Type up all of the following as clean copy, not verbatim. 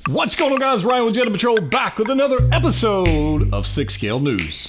What's going on, guys? Ryan with Jedha Patrol back with another episode of 6 Scale News.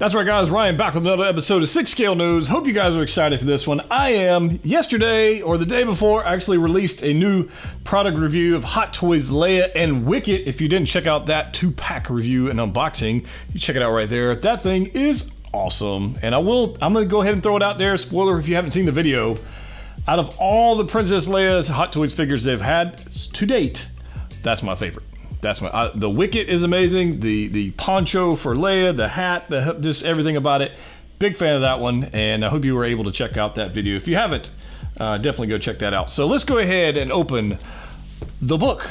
That's right, guys. Ryan back with another episode of 6 Scale News. Hope you guys are excited for this one. I am. Yesterday, or the day before, I actually released a new product review of Hot Toys Leia and Wicket. If you didn't check out that 2-pack review and unboxing, you check it out right there. That thing is awesome. And I'm going to go ahead and throw it out there. Spoiler if you haven't seen the video. Out of all the Princess Leia's Hot Toys figures they've had to date, that's my favorite. That's my the Wicket is amazing. The poncho for Leia, the hat, just everything about it. Big fan of that one, and I hope you were able to check out that video. If you haven't, definitely go check that out. So let's go ahead and open the book.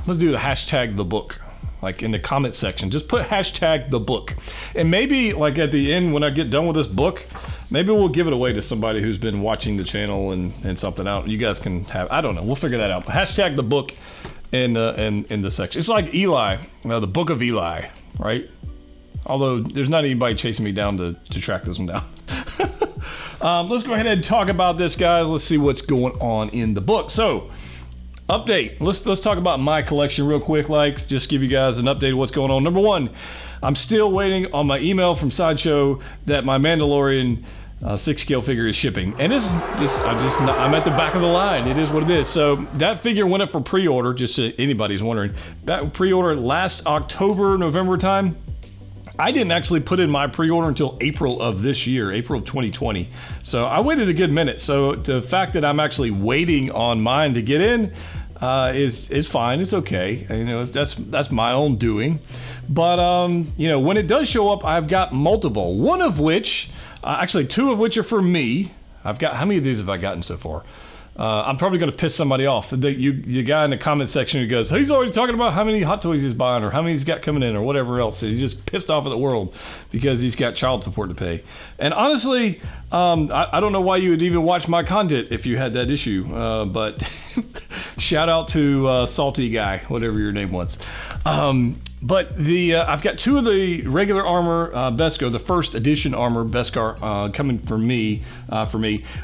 Let's do the hashtag the book, like in the comment section. Just put hashtag the book, and maybe like at the end when I get done with this book, maybe we'll give it away to somebody who's been watching the channel and something out. You guys can have. I don't know. We'll figure that out. Hashtag the book. In the section. It's like Eli, the Book of Eli, right? Although there's not anybody chasing me down to track this one down. Let's go ahead and talk about this, guys. Let's see what's going on in the book. So, update. Let's talk about my collection real quick. Like, just give you guys an update of what's going on. Number one, I'm still waiting on my email from Sideshow that my Mandalorian 6 scale figure is shipping, and I'm at the back of the line. It is what it is. So that figure went up for pre-order, just so anybody's wondering. That pre-order last October, November time. I didn't actually put in my pre-order until April of this year, April of 2020. So I waited a good minute. So the fact that I'm actually waiting on mine to get in is fine. It's okay. You know, that's my own doing. But you know, when it does show up, I've got multiple. One of which. Actually, 2 of which are for me. I've got, how many of these have I gotten so far? I'm probably going to piss somebody off. The guy in the comment section who goes, he's already talking about how many Hot Toys he's buying or how many he's got coming in or whatever else. He's just pissed off at the world because he's got child support to pay. And honestly, I don't know why you would even watch my content if you had that issue. But shout out to Salty Guy, whatever your name was. But I've got 2 of the regular armor Beskar, the first edition armor Beskar coming for me.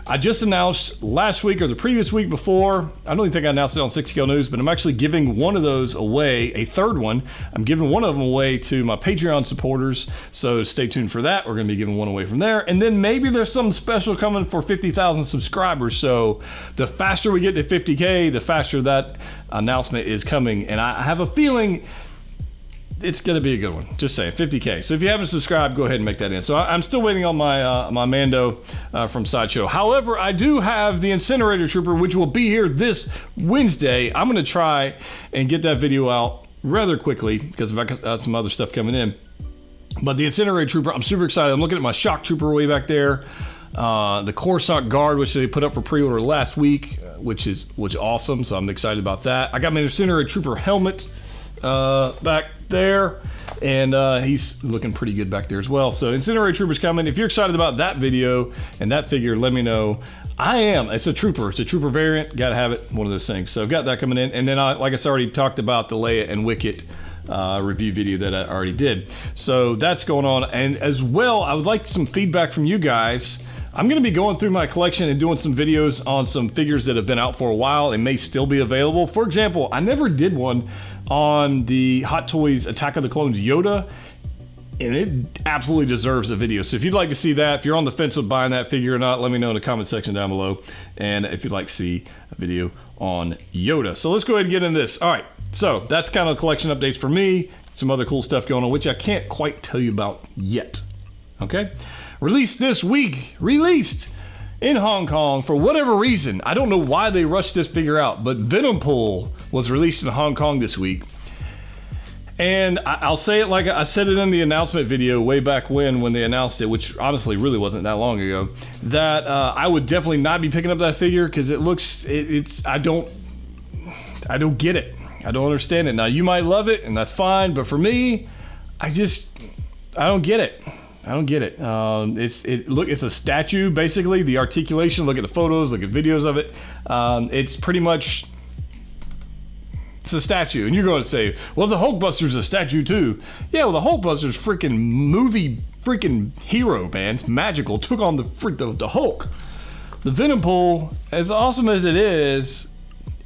I just announced last week or the previous week before. I don't even think I announced it on 6 Scale News, but I'm actually giving one of those away, a third one. I'm giving one of them away to my Patreon supporters, so stay tuned for that. We're going to be giving one away from there, and then maybe there's something special coming for 50,000 subscribers. So the faster we get to 50K, the faster that announcement is coming, and I have a feeling it's going to be a good one. Just saying, 50K. So if you haven't subscribed, go ahead and make that in. So I'm still waiting on my my Mando from Sideshow. However, I do have the Incinerator Trooper, which will be here this Wednesday. I'm going to try and get that video out rather quickly because I've got some other stuff coming in. But the Incinerator Trooper, I'm super excited. I'm looking at my Shock Trooper way back there. The Coruscant Guard, which they put up for pre-order last week, which is awesome. So I'm excited about that. I got my Incinerator Trooper helmet back there, and he's looking pretty good back there as well. So Incinerator Trooper's coming. If you're excited about that video and that figure, let me know. I am. It's a trooper variant. Gotta have it. One of those things. So I've got that coming in, and then like I already talked about the Leia and Wicket review video that I already did. So that's going on, and as well, I would like some feedback from you guys. I'm going to be going through my collection and doing some videos on some figures that have been out for a while and may still be available. For example, I never did one on the Hot Toys Attack of the Clones Yoda, and it absolutely deserves a video. So if you'd like to see that, if you're on the fence with buying that figure or not, let me know in the comment section down below. And if you'd like to see a video on Yoda. So let's go ahead and get into this. All right, so that's kind of collection updates for me. Some other cool stuff going on, which I can't quite tell you about yet. Okay? Released this week, released in Hong Kong for whatever reason. I don't know why they rushed this figure out, but Venompole was released in Hong Kong this week. And I'll say it like I said it in the announcement video way back when they announced it, which honestly really wasn't that long ago, that I would definitely not be picking up that figure because it looks, I don't get it. I don't understand it. Now you might love it and that's fine, but for me, I don't get it. I don't get it. It's a statue basically. The articulation. Look at the photos. Look at videos of it. It's pretty much It's a statue. And you're going to say, well, the Hulkbuster's a statue too. Yeah, well, the Hulkbuster's freaking movie freaking hero, man. It's magical. Took on the Hulk. The Venompole, as awesome as it is,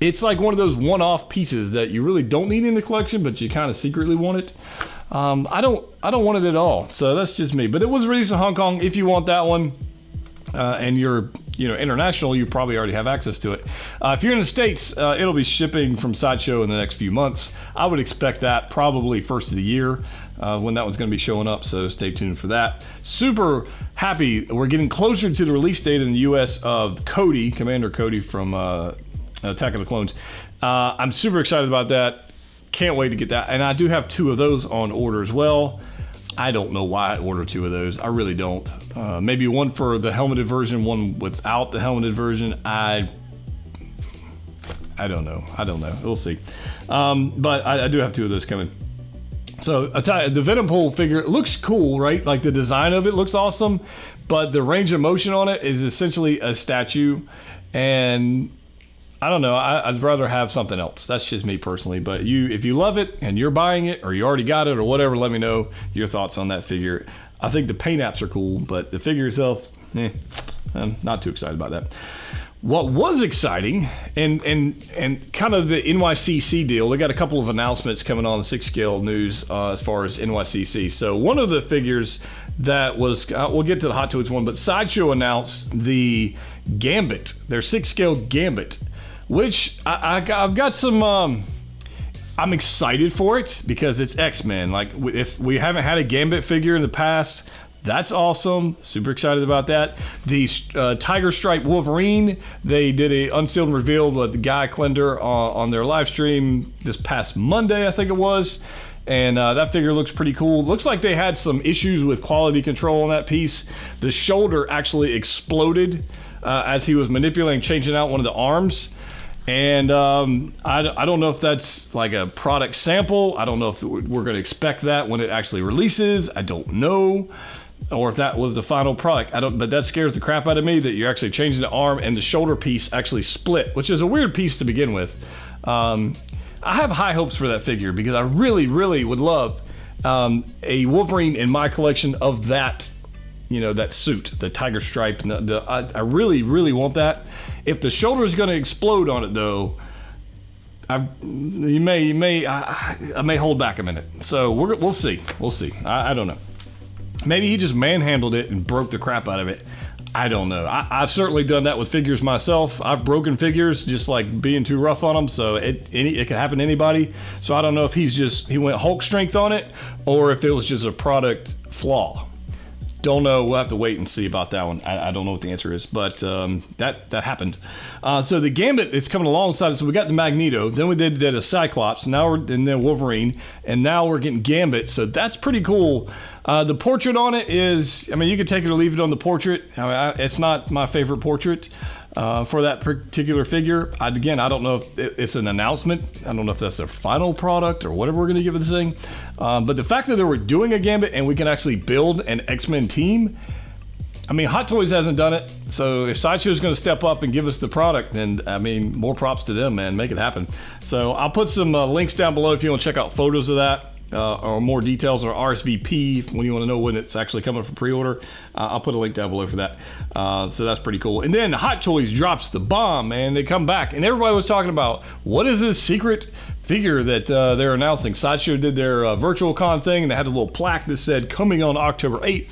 it's like one of those one-off pieces that you really don't need in the collection, but you kind of secretly want it. I don't want it at all. So that's just me. But it was released in Hong Kong. If you want that one, and you're international, you probably already have access to it. If you're in the States, it'll be shipping from Sideshow in the next few months. I would expect that probably first of the year when that one's going to be showing up, so stay tuned for that. Super happy. We're getting closer to the release date in the US of Cody, Commander Cody from Attack of the Clones. I'm super excited about that. Can't wait to get that. And I do have 2 of those on order as well. I don't know why I ordered 2 of those. I really don't. Maybe one for the helmeted version, one without the helmeted version. I don't know. We'll see. But I do have 2 of those coming. So I tell you, the Venompole figure looks cool, right? Like the design of it looks awesome, but the range of motion on it is essentially a statue. And I don't know. I'd rather have something else. That's just me personally. But if you love it and you're buying it or you already got it or whatever, let me know your thoughts on that figure. I think the paint apps are cool, but the figure itself, I'm not too excited about that. What was exciting and kind of the NYCC deal, they got a couple of announcements coming on the 6 scale news as far as NYCC. So one of the figures that was, we'll get to the Hot Toys one, but Sideshow announced the Gambit, their 6 scale Gambit, which I've got some, I'm excited for it because it's X-Men. Like we haven't had a Gambit figure in the past. That's awesome. Super excited about that. The Tiger Stripe Wolverine, they did a unsealed and revealed with the Guy Klender on their live stream this past Monday, I think it was. And that figure looks pretty cool. Looks like they had some issues with quality control on that piece. The shoulder actually exploded as he was manipulating, changing out one of the arms. And I don't know if that's like a product sample. I don't know if we're going to expect that when it actually releases. I don't know. Or if that was the final product. But that scares the crap out of me that you're actually changing the arm and the shoulder piece actually split, which is a weird piece to begin with. I have high hopes for that figure because I really, really would love a Wolverine in my collection of that, that suit, the tiger stripe. I really, really want that. If the shoulder is going to explode on it, though, I may hold back a minute. So we'll see. We'll see. I don't know. Maybe he just manhandled it and broke the crap out of it. I don't know. I've certainly done that with figures myself. I've broken figures just like being too rough on them. So it can happen to anybody. So I don't know if he went Hulk strength on it or if it was just a product flaw. Don't know. We'll have to wait and see about that one. I don't know what the answer is, but that happened. So the Gambit is coming alongside it. So we got the Magneto, then we did a Cyclops, and then Wolverine, and now we're getting Gambit. So that's pretty cool. The portrait on it is, you can take it or leave it on the portrait. It's not my favorite portrait for that particular figure. I don't know if it's an announcement. I don't know if that's their final product or whatever we're going to give this thing. But the fact that they were doing a Gambit and we can actually build an X-Men team, Hot Toys hasn't done it. So if Sideshow is going to step up and give us the product, then, more props to them, man. Make it happen. So I'll put some links down below if you want to check out photos of that. Or more details or RSVP when you want to know when it's actually coming for pre-order. I'll put a link down below for that. So that's pretty cool. And then Hot Toys drops the bomb, man. They come back and everybody was talking about what is this secret figure that they're announcing. Sideshow did their virtual con thing and they had a little plaque that said coming on October 8th.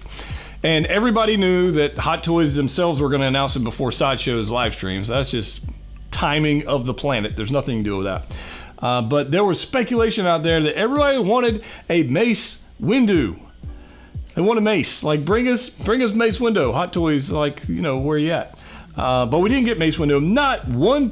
And everybody knew that Hot Toys themselves were going to announce it before Sideshow's live streams. That's just timing of the planet. There's nothing to do with that. But there was speculation out there that everybody wanted a Mace Windu. They want a Mace. Like, bring us Mace Windu. Hot Toys, where you at? But we didn't get Mace Windu. Not one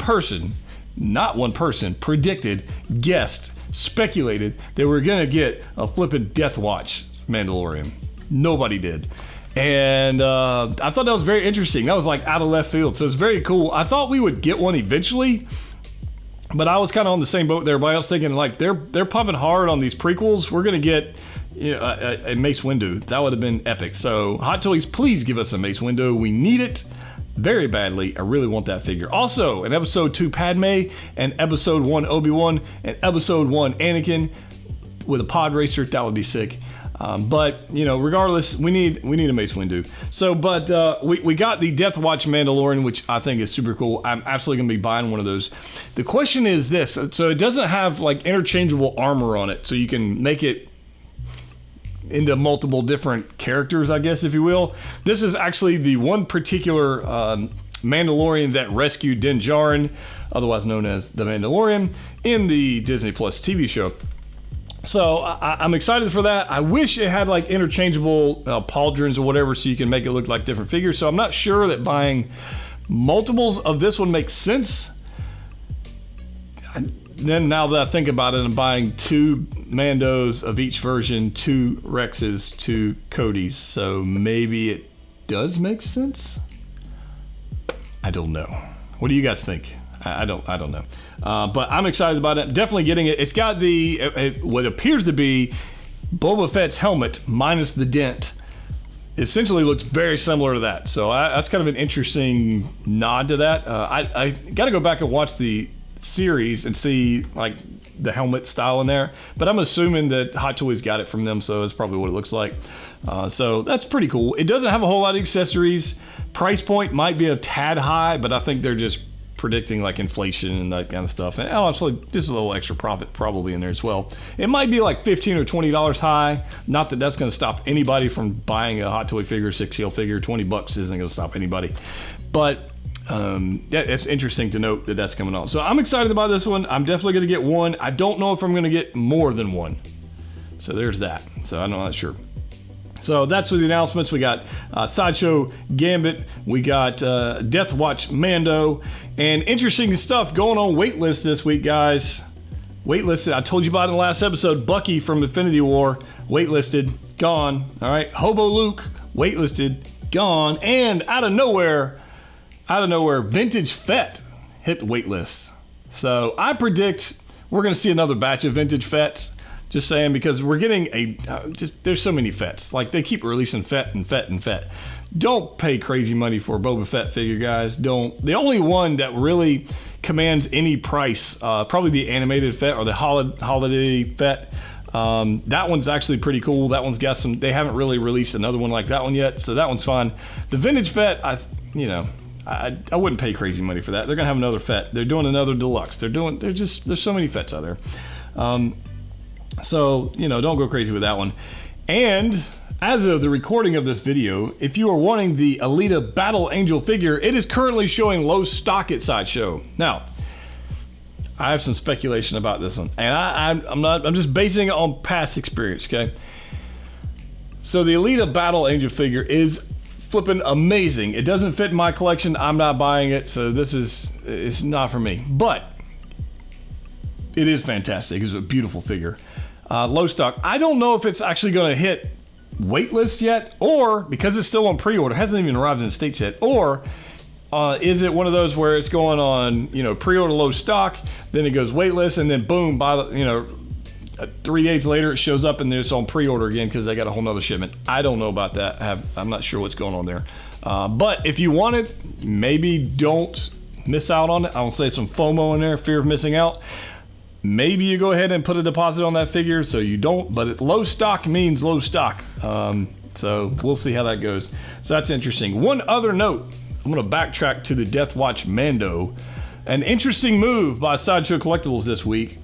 person predicted, guessed, speculated that we're going to get a flippin' Death Watch Mandalorian. Nobody did. And I thought that was very interesting. That was like out of left field. So it's very cool. I thought we would get one eventually. But I was kind of on the same boat with everybody else, thinking like they're pumping hard on these prequels. We're gonna get a Mace Windu. That would have been epic. So Hot Toys, please give us a Mace Windu. We need it. very badly. I really want that figure. Also, in episode 2 Padme, and episode 1 Obi-Wan, and episode 1 Anakin with a pod racer. That would be sick. But you know, regardless, we need a Mace Windu. So, but we got the Death Watch Mandalorian, which I think is super cool. I'm absolutely gonna be buying one of those. The question is this: so it doesn't have like interchangeable armor on it, so you can make it into multiple different characters, I guess, if you will. This is actually the one particular Mandalorian that rescued Din Djarin, otherwise known as the Mandalorian, in the Disney Plus TV show. So I'm excited for that. I wish it had like interchangeable pauldrons or whatever, so you can make it look like different figures. So I'm not sure that buying multiples of this one makes sense. Then now that I think about it, I'm buying 2 Mandos of each version, 2 Rexes, 2 Codys. So maybe it does make sense. I don't know. What do you guys think? I don't know. But I'm excited about it. Definitely getting it. It's got what appears to be Boba Fett's helmet minus the dent. Essentially looks very similar to that. So that's kind of an interesting nod to that. I got to go back and watch the series and see like the helmet style in there. But I'm assuming that Hot Toys got it from them, so it's probably what it looks like. So that's pretty cool. It doesn't have a whole lot of accessories. Price point might be a tad high, but I think they're just predicting like inflation and that kind of stuff. And honestly, just a little extra profit probably in there as well. It might be like $15 or $20 high. Not that that's going to stop anybody from buying a Hot Toy figure, 6-scale figure. $20 isn't going to stop anybody. But it's interesting to note that that's coming on. So I'm excited about this one. I'm definitely going to get one. I don't know if I'm going to get more than one. So there's that. So I'm not sure. So that's with the announcements. We got Sideshow Gambit. We got Death Watch Mando. And interesting stuff going on Waitlist this week, guys. Waitlisted. I told you about it in the last episode. Bucky from Infinity War. Waitlisted. Gone. All right. Hobo Luke. Waitlisted. Gone. And out of nowhere, Vintage Fett hit Waitlist. So I predict we're going to see another batch of Vintage Fetts. Just saying, because we're getting there's so many Fetts. Like, they keep releasing Fett and Fett and Fett. Don't pay crazy money for a Boba Fett figure, guys. Don't. The only one that really commands any price, probably the animated Fett or the holiday Fett. That one's actually pretty cool. That one's got some, they haven't really released another one like that one yet, so that one's fine. The Vintage Fett, I wouldn't pay crazy money for that. They're gonna have another Fett. They're doing another deluxe. There's so many Fetts out there. So, don't go crazy with that one. And as of the recording of this video, if you are wanting the Elita Battle Angel figure, it is currently showing low stock at Sideshow. Now, I have some speculation about this one, and I'm just basing it on past experience, okay? So the Elita Battle Angel figure is flipping amazing. It doesn't fit in my collection. I'm not buying it, so it's not for me. But it is fantastic. It's a beautiful figure. Low stock. I don't know if it's actually going to hit waitlist yet, or because it's still on pre-order, hasn't even arrived in the States yet, or is it one of those where it's going on, pre-order low stock, then it goes waitlist, and then boom, 3 days later it shows up and it's on pre-order again because they got a whole nother shipment. I don't know about that. I'm not sure what's going on there. But if you want it, maybe don't miss out on it. I will say some FOMO in there, fear of missing out. Maybe you go ahead and put a deposit on that figure so you don't, but low stock means low stock. So we'll see how that goes. So that's interesting. One other note, I'm going to backtrack to the Death Watch Mando. An interesting move by Sideshow Collectibles this week.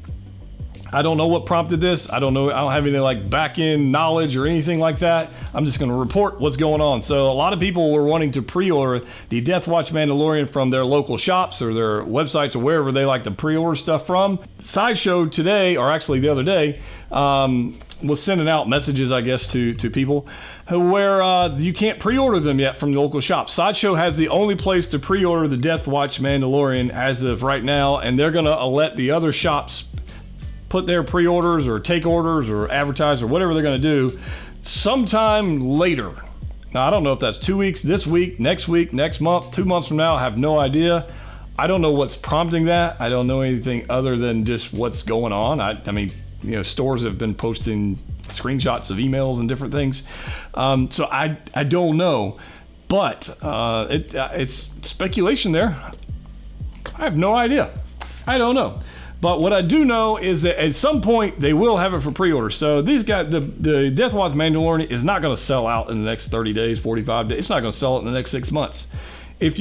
I don't know what prompted this. I don't know. I don't have any back-end knowledge or anything like that. I'm just going to report what's going on. So a lot of people were wanting to pre-order the Death Watch Mandalorian from their local shops or their websites or wherever they like to pre-order stuff from. Sideshow today, or actually the other day, was sending out messages, I guess, to people where you can't pre-order them yet from the local shop. Sideshow has the only place to pre-order the Death Watch Mandalorian as of right now, and they're going to let the other shops put their pre-orders or take orders or advertise or whatever they're going to do sometime later. Now, I don't know if that's 2 weeks, this week, next month, 2 months from now. I have no idea. I don't know what's prompting that. I don't know anything other than just what's going on. I mean, stores have been posting screenshots of emails and different things. So I don't know. but it's speculation there. I have no idea. I don't know. But what I do know is that at some point they will have it for pre-order. So these guys, the Death Watch Mandalorian is not going to sell out in the next 30 days, 45 days. It's not going to sell it in the next 6 months. If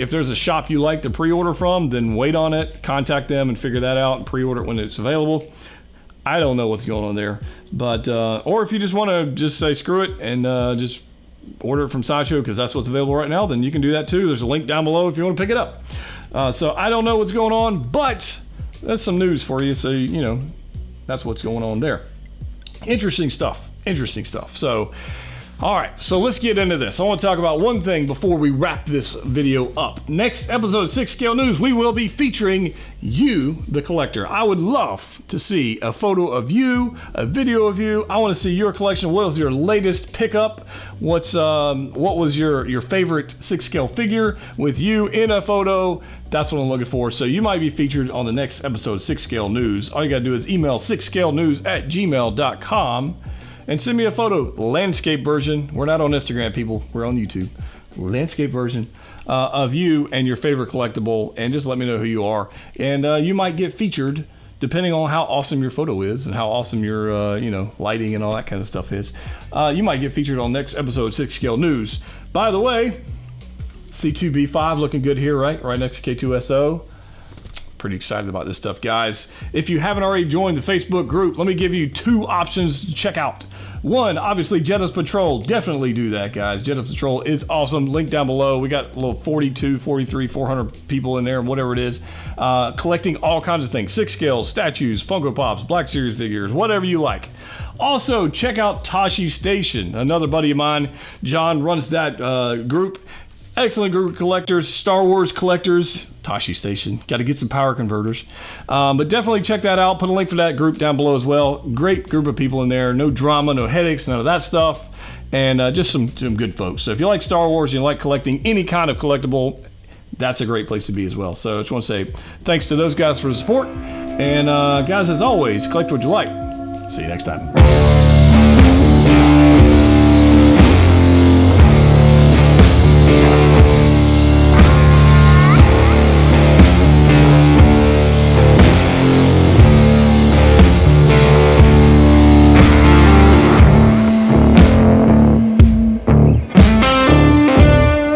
there's a shop you like to pre-order from, then wait on it, contact them and figure that out and pre-order it when it's available. I don't know what's going on there, but or if you just want to just say screw it and just order it from Sideshow because that's what's available right now, then you can do that too. There's a link down below if you want to pick it up. So I don't know what's going on, but that's some news for you. So, you know, that's what's going on there. Interesting stuff. So, all right, so let's get into this. I want to talk about one thing before we wrap this video up. Next episode of 6 Scale News, we will be featuring you, the collector. I would love to see a photo of you, a video of you. I want to see your collection. What was your latest pickup? What was your favorite 6 scale figure with you in a photo? That's what I'm looking for. So you might be featured on the next episode of 6 Scale News. All you got to do is email 6scalenews@gmail.com. and send me a photo, landscape version. We're not on Instagram, people. We're on YouTube. Landscape version of you and your favorite collectible, and just let me know who you are. And you might get featured depending on how awesome your photo is and how awesome your lighting and all that kind of stuff is. You might get featured on next episode of 6 Scale News. By the way, C2B5 looking good here, right? Right next to K2SO. Pretty excited about this stuff, guys. If you haven't already joined the Facebook group, let me give you 2 options to check out. One, obviously, Jedha Patrol. Definitely do that, guys. Jedha Patrol is awesome. Link down below. We got a little 42, 43, 400 people in there, whatever it is, collecting all kinds of things. 6 scales, statues, Funko Pops, Black Series figures, whatever you like. Also, check out Tashi Station. Another buddy of mine, John, runs that group. Excellent group of collectors, Star Wars collectors, Tashi Station. Got to get some power converters. But definitely check that out. Put a link for that group down below as well. Great group of people in there. No drama, no headaches, none of that stuff. And just some good folks. So if you like Star Wars and you like collecting any kind of collectible, that's a great place to be as well. So I just want to say thanks to those guys for the support. And guys, as always, collect what you like. See you next time.